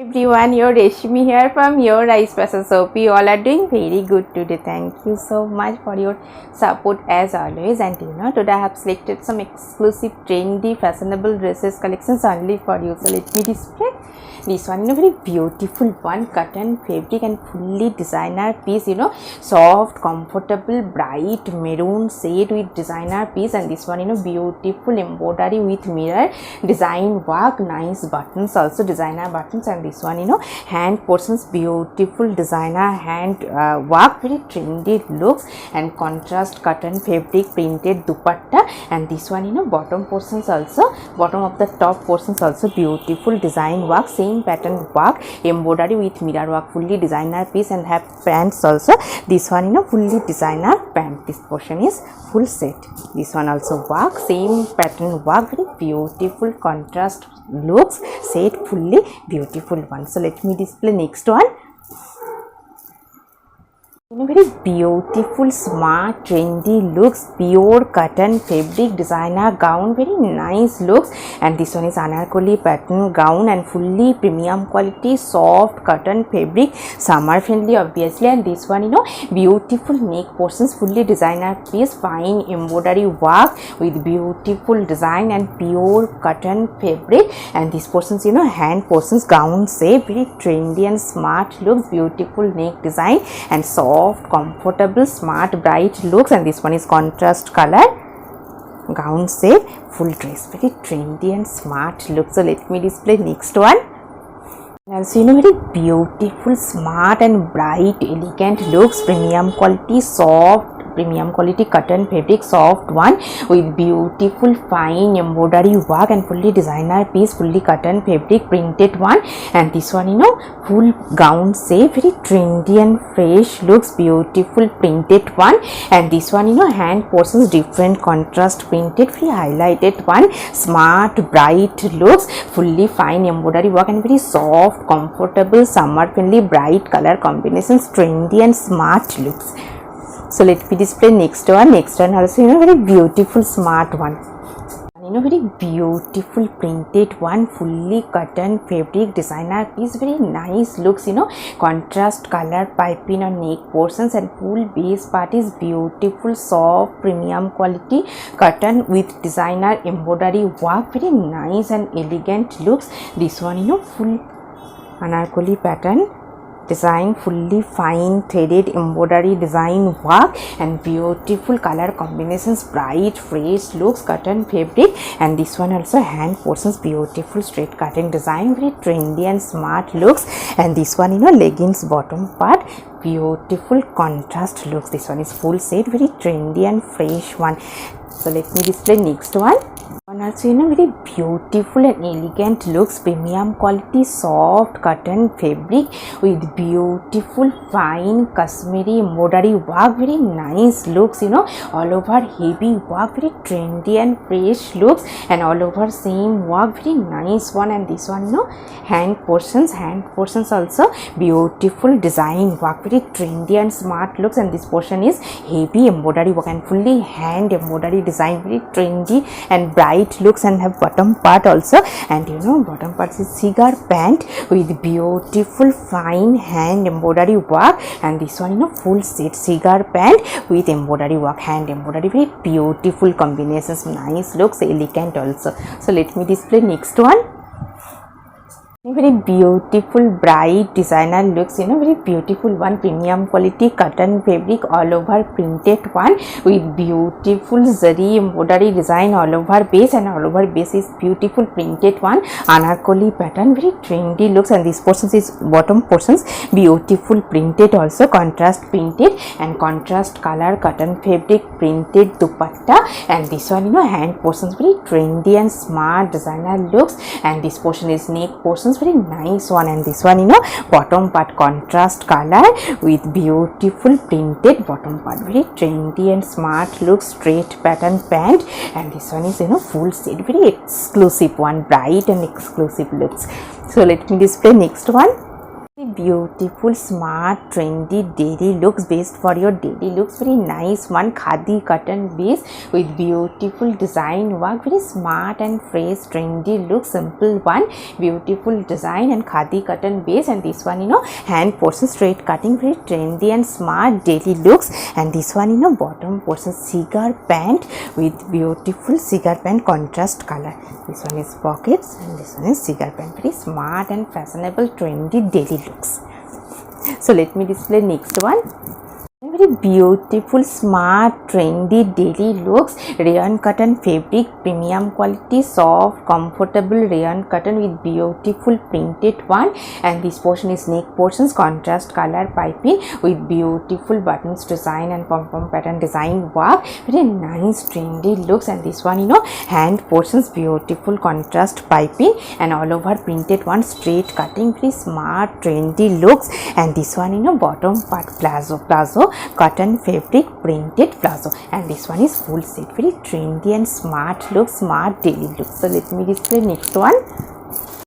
Everyone, your Reshmi here from your Rice Passion Soap. You all are doing very good today. Thank you so much for your support as always. And today I have selected some exclusive, trendy, fashionable dresses collections only for you. So let me display this one. Very beautiful one, cotton fabric and fully designer piece. Soft, comfortable, bright maroon shade with designer piece. And this one, beautiful embroidery with mirror design work, nice buttons, also designer buttons. And this one, hand portions, beautiful designer hand work, very trendy looks, and contrast cotton fabric printed dupatta. And this one, bottom portions also, bottom of the top portions also beautiful design work, same pattern work, embroidery with mirror work, fully designer piece. And have pants also. This one, fully designer pant. This portion is full set. This one also work, same pattern work, very beautiful contrast looks, set fully beautiful one. So let me display next one. Very beautiful, smart, trendy looks, pure cotton fabric designer gown, very nice looks. And this one is anarkali pattern gown and fully premium quality, soft cotton fabric, summer friendly obviously. And this one, beautiful neck portions, fully designer piece, fine embroidery work with beautiful design and pure cotton fabric. And this portions, hand portions, gown shape, very trendy and smart looks, beautiful neck design and soft, comfortable, smart, bright looks. And this one is contrast color gown shape, full dress, very trendy and smart looks. So let me display next one. Also, very beautiful, smart and bright, elegant looks, premium quality, soft, premium quality cotton fabric, soft one with beautiful fine embroidery work and fully designer piece, fully cotton fabric printed one. And this one, full gown shape, very trendy and fresh looks, beautiful printed one. And this one, hand portions, different contrast printed, very highlighted one, smart, bright looks, fully fine embroidery work and very soft, comfortable, summer friendly, bright color combinations, trendy and smart looks. So let me display next one. Next one also, very beautiful, smart one. Very beautiful printed one, fully cotton fabric designer piece, very nice looks, contrast color piping on neck portions and full base part is beautiful, soft, premium quality cotton with designer embroidery work, very nice and elegant looks. This one, full anarkali pattern design, fully fine threaded embroidery design work and beautiful color combinations, bright fresh looks, cotton fabric. And this one also hand portions, beautiful straight cutting design, very trendy and smart looks. And this one, leggings bottom part, beautiful contrast looks. This one is full set, very trendy and fresh one. So let me display next one. And also, very beautiful and elegant looks, premium quality, soft cotton fabric with beautiful fine Kashmiri embroidery work, very nice looks, all over heavy work, very trendy and fresh looks, and all over same work, very nice one. And this one, hand portions also beautiful design work, very trendy and smart looks. And this portion is heavy embroidery work and fully hand embroidery design, very trendy and bright looks. And have bottom part also, and bottom part is cigar pant with beautiful fine hand embroidery work. And this one, full set cigar pant with embroidery work, hand embroidery, very beautiful combinations, nice looks, elegant also. So let me display next one. Very beautiful, bright designer looks, very beautiful one, premium quality cotton fabric, all over printed one with beautiful zari embroidery design all over base, and all over base is beautiful printed one, anarkali pattern, very trendy looks. And this portions is bottom portions, beautiful printed also, contrast printed and contrast color cotton fabric printed dupatta. And this one, hand portions, very trendy and smart designer looks. And this portion is neck portions, very nice one. And this one, bottom part contrast color with beautiful printed bottom part, very trendy and smart looks, straight pattern pant. And this one is, full set, very exclusive one, bright and exclusive looks. So let me display next one. Beautiful, smart, trendy daily looks, based for your daily looks. Very nice one, khadi cotton base with beautiful design work. Very smart and fresh, trendy look. Simple one, beautiful design and khadi cotton base. And this one, hand portion straight cutting. Very trendy and smart daily looks. And this one, bottom portion cigar pant with beautiful cigar pant contrast color. This one is pockets and this one is cigar pant. Very smart and fashionable, trendy daily looks. So let me display next one. Very beautiful, smart, trendy daily looks. Rayon cotton fabric, premium quality, soft, comfortable rayon cotton with beautiful printed one. And this portion is neck portions, contrast color piping with beautiful buttons design and pom-pom pattern design work. Very nice, trendy looks. And this one, hand portions, beautiful contrast piping and all over printed one, straight cutting. Very smart, trendy looks. And this one, bottom part plazo cotton fabric printed plazo. And this one is full set. Very trendy and smart look, smart daily look. So let me display next one.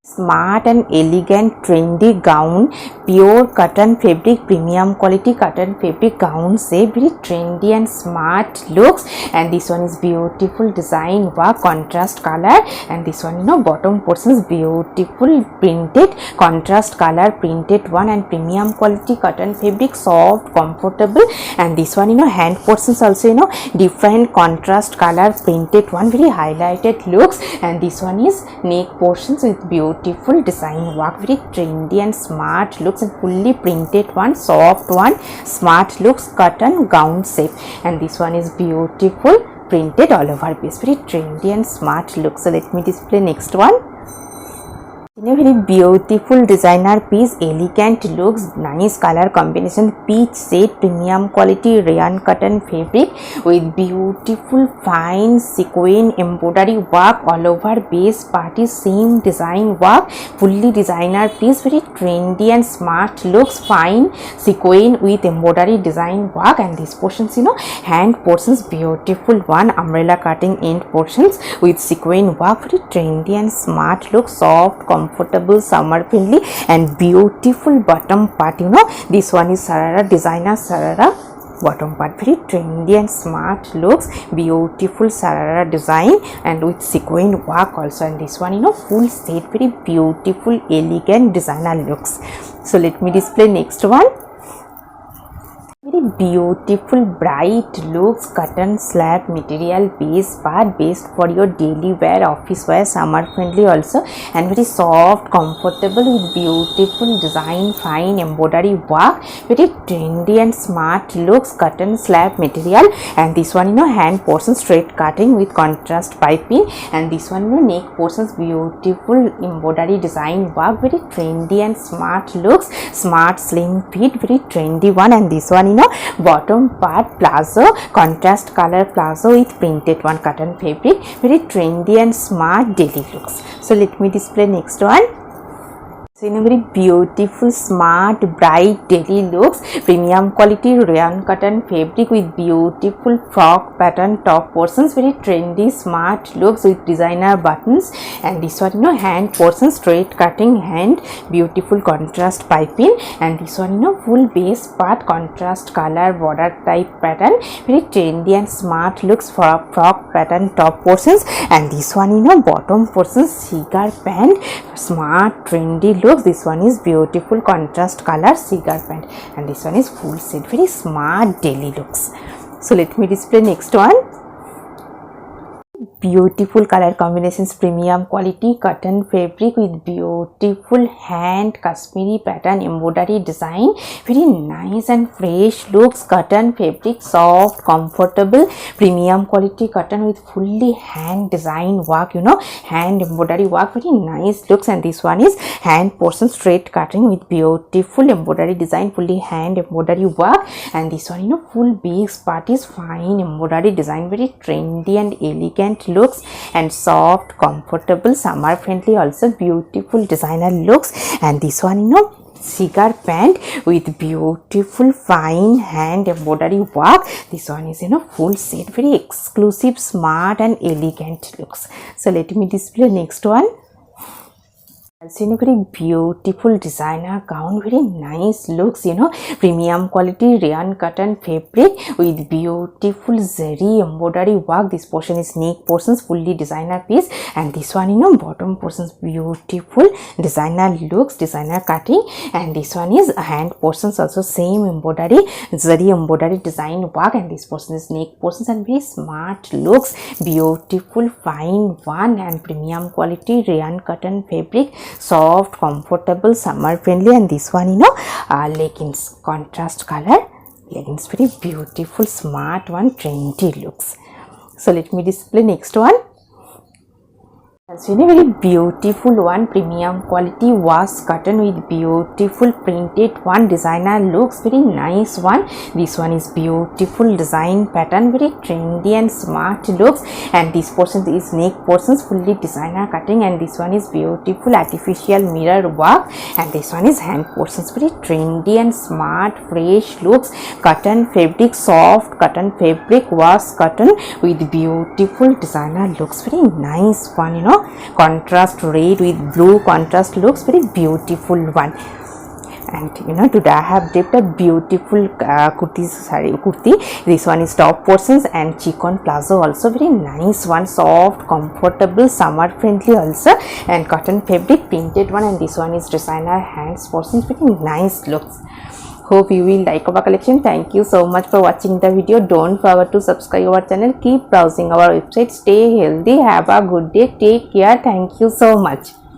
Smart and elegant trendy gown, pure cotton fabric, premium quality cotton fabric gown shape. Very trendy and smart looks. And this one is beautiful design work, contrast color. And this one, bottom portion is beautiful printed contrast color printed one and premium quality cotton fabric, soft, comfortable. And this one, hand portions also, different contrast color printed one, very highlighted looks. And this one is neck portions with beautiful design work, very trendy and smart looks and fully printed one, soft one, smart looks, cotton gown shape. And this one is beautiful printed all over piece, very trendy and smart looks. So let me display next one. A very beautiful designer piece, elegant looks, nice color combination, peach shade, premium quality rayon cotton fabric with beautiful fine sequin embroidery work all over base party, same design work, fully designer piece, very trendy and smart looks, fine sequin with embroidery design work. And these portions, hand portions, beautiful one, umbrella cutting end portions with sequin work, very trendy and smart look, soft, comfortable, summer friendly and beautiful bottom part. This one is Sarara, designer Sarara bottom part, very trendy and smart looks, beautiful Sarara design and with sequin work also. And this one, full set, very beautiful elegant designer looks. So let me display next one. Very beautiful bright looks, cotton slab material base part, based for your daily wear, office wear, summer friendly also, and very soft, comfortable with beautiful design, fine embroidery work, very trendy and smart looks, cotton slab material. And this one, hand portion straight cutting with contrast piping. And this one, neck portions, beautiful embroidery design work, very trendy and smart looks, smart slim fit, very trendy one. And this one, bottom part plazo, contrast color plazo with printed one cotton fabric, very trendy and smart daily looks. So let me display next one. So in a very beautiful, smart, bright daily looks, premium quality rayon cotton fabric with beautiful frock pattern top portions, very trendy, smart looks with designer buttons. And this one, hand portion straight cutting hand, beautiful contrast piping. And this one, full base part contrast color border type pattern, very trendy and smart looks, frock pattern top portions. And this one, bottom portion cigar pant, smart trendy looks. This one is beautiful contrast color cigar pant. And this one is full set, very smart daily looks. So let me display next one. Beautiful color combinations, premium quality cotton fabric with beautiful hand Kashmiri pattern embroidery design, very nice and fresh looks, cotton fabric, soft, comfortable, premium quality cotton with fully hand design work, hand embroidery work, very nice looks. And this one is hand portion straight cutting with beautiful embroidery design, fully hand embroidery work. And this one, full base part is fine embroidery design, very trendy and elegant looks and soft, comfortable, summer friendly also, beautiful designer looks. And this one, cigar pant with beautiful fine hand embroidery work. This one is full set, very exclusive, smart and elegant looks. So let me display next one. In a very beautiful designer gown, very nice looks, premium quality rayon cotton fabric with beautiful zari embroidery work. This portion is neck portions, fully designer piece, and this one, bottom portions, beautiful designer looks, designer cutting, and this one is hand portions, also same embroidery, zari embroidery design work, and this portion is neck portions, and very smart looks, beautiful fine one, and premium quality rayon cotton fabric, soft, comfortable, summer friendly, and this one leggings, contrast color leggings, very beautiful, smart one, trendy looks. So let me display next one. So in a very beautiful one, premium quality wash cotton with beautiful printed one, designer looks, very nice one. This one is beautiful design pattern, very trendy and smart looks, and this portion is neck portions, fully designer cutting, and this one is beautiful artificial mirror work, and this one is hand portions, very trendy and smart, fresh looks, cotton fabric, soft cotton fabric, wash cotton with beautiful designer looks, very nice one, contrast red with blue contrast looks, very beautiful one. And today I have draped a beautiful kurti. This one is top portions and chiffon plazo, also very nice one, soft, comfortable, summer friendly also, and cotton fabric printed one, and this one is designer hands portions, very nice looks. Hope you will like our collection. Thank you so much for watching the video. Don't forget to subscribe our channel. Keep browsing our website. Stay healthy. Have a good day. Take care. Thank you so much.